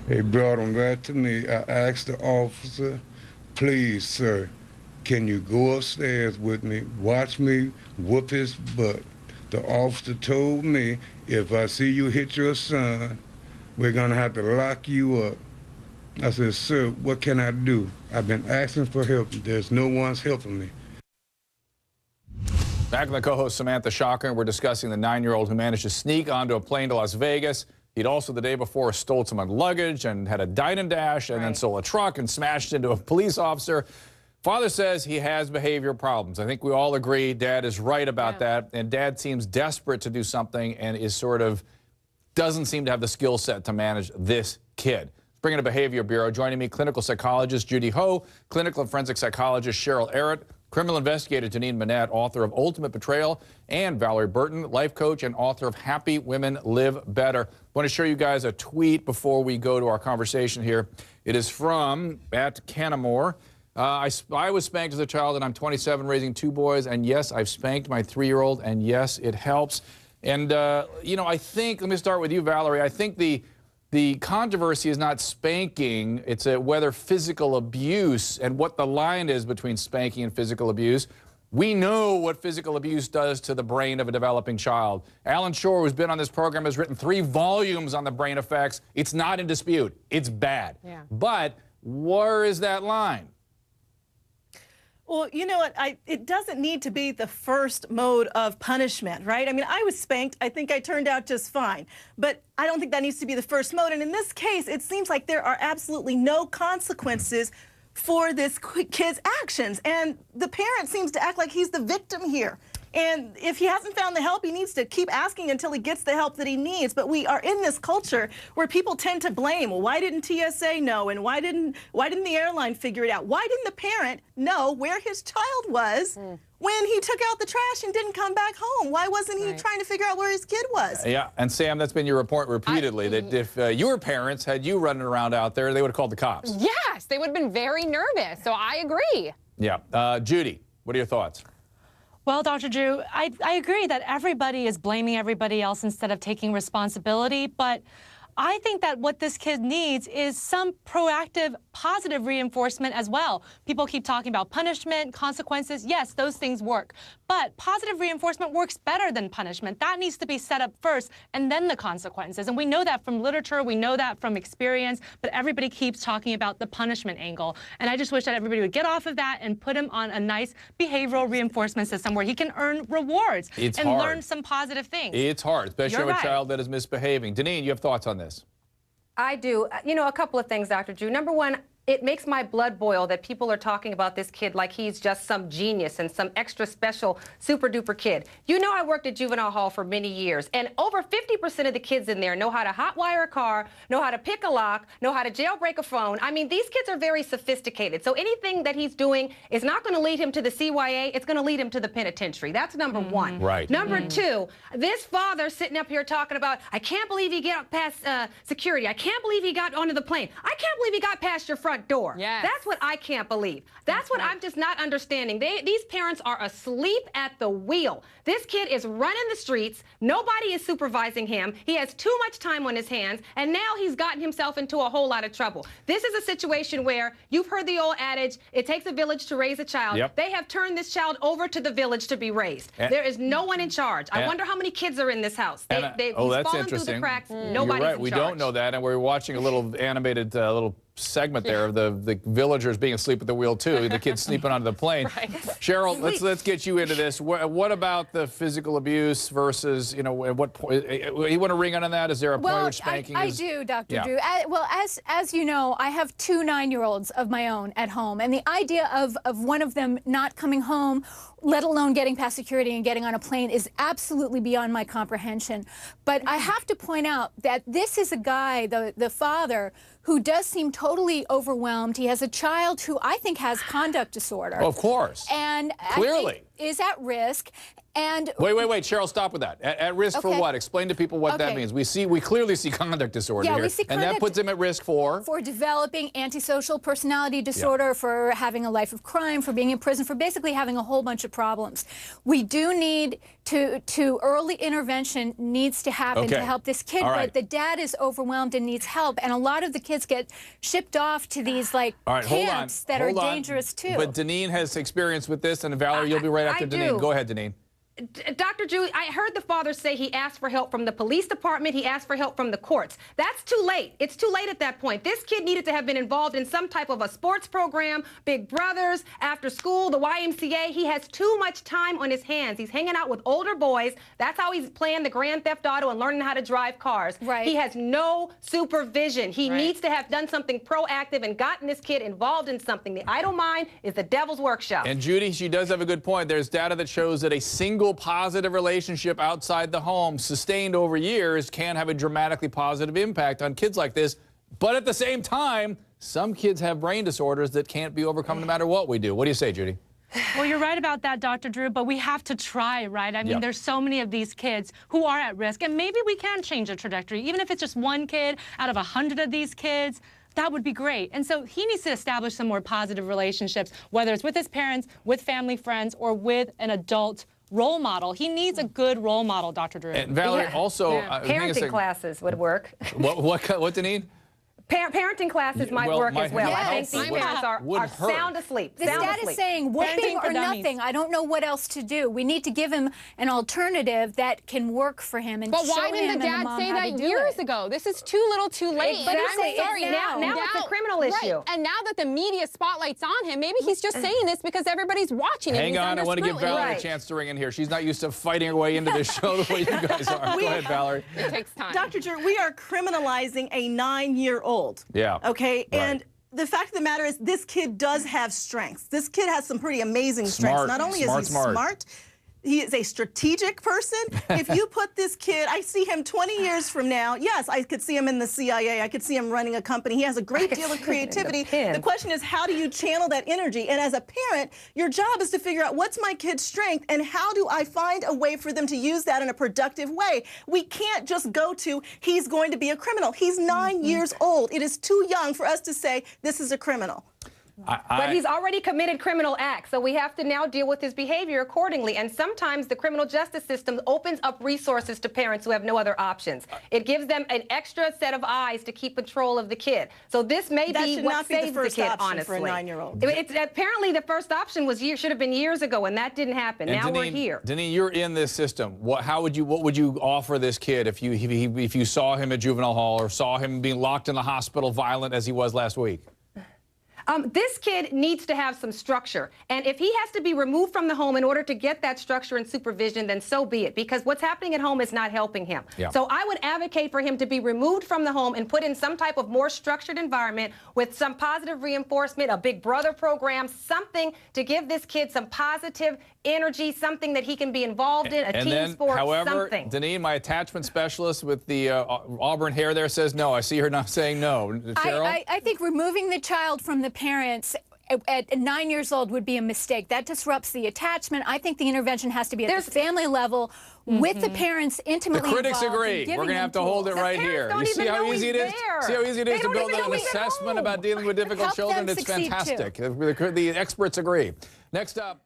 They brought him right to me. I asked the officer, please, sir, can you go upstairs with me, watch me whoop his butt? The officer told me, if I see you hit your son, we're gonna have to lock you up. I said, sir, what can I do? I've been asking for help. There's no one's helping me. Back with my co-host Samantha Shocker, and we're discussing the 9-year-old who managed to sneak onto a plane to Las Vegas. He'd also the day before stole someone's luggage and had a dine and dash and then stole a truck and smashed into a police officer. Father says he has behavior problems. I think we all agree Dad is right about that, and Dad seems desperate to do something and is sort of doesn't seem to have the skill set to manage this kid. Let's bring in a Behavior Bureau. Joining me, clinical psychologist Judy Ho, clinical and forensic psychologist Cheryl Arrett, criminal investigator Janine Manette, author of Ultimate Betrayal, and Valorie Burton, life coach and author of Happy Women Live Better. I want to show you guys a tweet before we go to our conversation here. It is from @Canamore. I was spanked as a child, and I'm 27, raising 2 boys, and yes, I've spanked my 3-year-old, and yes, it helps. And, you know, I think, let me start with you, Valorie. I think the controversy is not spanking, it's whether physical abuse and what the line is between spanking and physical abuse. We know what physical abuse does to the brain of a developing child. Alan Shore, who's been on this program, has written 3 volumes on the brain effects. It's not in dispute. It's bad. Yeah. But where is that line? Well, you know what, it doesn't need to be the first mode of punishment, right? I mean, I was spanked. I think I turned out just fine. But I don't think that needs to be the first mode. And in this case, it seems like there are absolutely no consequences for this kid's actions. And the parent seems to act like he's the victim here. And if he hasn't found the help, he needs to keep asking until he gets the help that he needs. But we are in this culture where people tend to blame. Well, why didn't TSA know? And why didn't the airline figure it out? Why didn't the parent know where his child was when he took out the trash and didn't come back home? Why wasn't he trying to figure out where his kid was? Yeah, and Sam, that's been your report repeatedly, that if your parents had you running around out there, they would have called the cops. Yes, they would have been very nervous, so I agree. Yeah. Judy, what are your thoughts? Well, Dr. Drew, I agree that everybody is blaming everybody else instead of taking responsibility, but I think that what this kid needs is some proactive, positive reinforcement as well. People keep talking about punishment, consequences. Yes, those things work. But positive reinforcement works better than punishment. That needs to be set up first, and then the consequences. And we know that from literature, we know that from experience, but everybody keeps talking about the punishment angle. And I just wish that everybody would get off of that and put him on a nice behavioral reinforcement system where he can earn rewards and learn some positive things. It's hard, especially with a child that is misbehaving. Deneen, you have thoughts on this? I do. You know, a couple of things, Dr. Drew. Number one, it makes my blood boil that people are talking about this kid like he's just some genius and some extra special super-duper kid. You know, I worked at juvenile hall for many years, and over 50% of the kids in there know how to hotwire a car, know how to pick a lock, know how to jailbreak a phone. I mean, these kids are very sophisticated, so anything that he's doing is not going to lead him to the CYA, it's going to lead him to the penitentiary. That's number one. Right. Number two, this father sitting up here talking about, I can't believe he got past security. I can't believe he got onto the plane. I can't believe he got past your front door. Yes. That's what I can't believe. That's what I'm just not understanding. These parents are asleep at the wheel. This kid is running the streets. Nobody is supervising him. He has too much time on his hands, and now he's gotten himself into a whole lot of trouble. This is a situation where you've heard the old adage, it takes a village to raise a child. Yep. They have turned this child over to the village to be raised. There is no one in charge. I wonder how many kids are in this house. He's fallen through the cracks. Nobody's You're right. in charge. We don't know that, and we're watching a little animated little segment there of the villagers being asleep at the wheel too, the kids sleeping onto the plane. Cheryl, let's get you into this. What about the physical abuse versus, you know, at what point you want to ring on that? Is there a point where spanking I do, Dr. Drew. Well, as you know, I have 2 9-year-olds of my own at home, and the idea of one of them not coming home, let alone getting past security and getting on a plane, is absolutely beyond my comprehension. But I have to point out that this is a guy, the father, who does seem totally overwhelmed. He has a child who I think has conduct disorder. Of course. And clearly. is at risk. And wait, Cheryl, stop with that. At risk for what? Explain to people what that means. We clearly see conduct disorder here, we see and that puts him at risk for developing antisocial personality disorder, for having a life of crime, for being in prison, for basically having a whole bunch of problems. We do need to early intervention needs to happen to help this kid, but the dad is overwhelmed and needs help, and a lot of the kids get shipped off to these camps that are dangerous too. But Deneen has experience with this, and Valerie, you'll be right after Deneen. Go ahead, Deneen. Dr. Drew, I heard the father say he asked for help from the police department, he asked for help from the courts. That's too late. It's too late at that point. This kid needed to have been involved in some type of a sports program, Big Brothers, after school, the YMCA. He has too much time on his hands. He's hanging out with older boys. That's how he's playing the Grand Theft Auto and learning how to drive cars. Right. He has no supervision. He needs to have done something proactive and gotten this kid involved in something. The idle mind is the devil's workshop. And Judy, she does have a good point. There's data that shows that a single positive relationship outside the home sustained over years can have a dramatically positive impact on kids like this. But at the same time, some kids have brain disorders that can't be overcome no matter what we do. What do you say, Judy? Well, you're right about that, Dr. Drew, but we have to try, right? I mean, there's so many of these kids who are at risk, and maybe we can change the trajectory. Even if it's just one kid out of 100 of these kids, that would be great. And so he needs to establish some more positive relationships, whether it's with his parents, with family friends, or with an adult role model. He needs a good role model, Dr. Drew. And Valerie, also... parenting classes would work. What do you need? Parenting classes might work as well. I think these parents are sound asleep. This dad is saying whooping or nothing. I don't know what else to do. We need to give him an alternative that can work for him. And but why didn't the dad say that years ago? This is too little too late. Exactly. But I'm sorry. Now it's a criminal issue. Right. And now that the media spotlight's on him, maybe he's just saying this because everybody's watching him. Hang on, I want to give Valerie a chance to ring in here. She's not used to fighting her way into this show the way you guys are. Go ahead, Valerie. It takes time. Dr. Drew, we are criminalizing a 9-year-old. Yeah. Okay, and the fact of the matter is this kid does have strengths. This kid has some pretty amazing strengths. Not only is he smart, he is a strategic person. If you put this kid, I see him 20 years from now. Yes, I could see him in the CIA. I could see him running a company. He has a great deal of creativity. The question is, how do you channel that energy? And as a parent, your job is to figure out what's my kid's strength and how do I find a way for them to use that in a productive way. We can't just go to, he's going to be a criminal. He's 9 years old. It is too young for us to say this is a criminal. But he's already committed criminal acts, so we have to now deal with his behavior accordingly. And sometimes the criminal justice system opens up resources to parents who have no other options. It gives them an extra set of eyes to keep control of the kid. So this may be what saves the kid, honestly. For a 9-year-old. It's apparently the first option should have been years ago, and that didn't happen. And now Deneen, we're here. Deneen, you're in this system. What would you offer this kid if you saw him at juvenile hall or saw him being locked in the hospital, violent as he was last week? This kid needs to have some structure. And if he has to be removed from the home in order to get that structure and supervision, then so be it. Because what's happening at home is not helping him. So I would advocate for him to be removed from the home and put in some type of more structured environment with some positive reinforcement, a Big Brother program, something to give this kid some positive energy, something that he can be involved in, a team sport, however, something. Deneen, my attachment specialist with the auburn hair there says no. I see her not saying no. Cheryl? I think removing the child from the parents at 9 years old would be a mistake. That disrupts the attachment. I think the intervention has to be at the family level with the parents intimately involved. The critics agree. We're going to have to hold it right here. You see how easy it is? See how easy it is to build an assessment about dealing with difficult children? It's fantastic. The experts agree. Next up.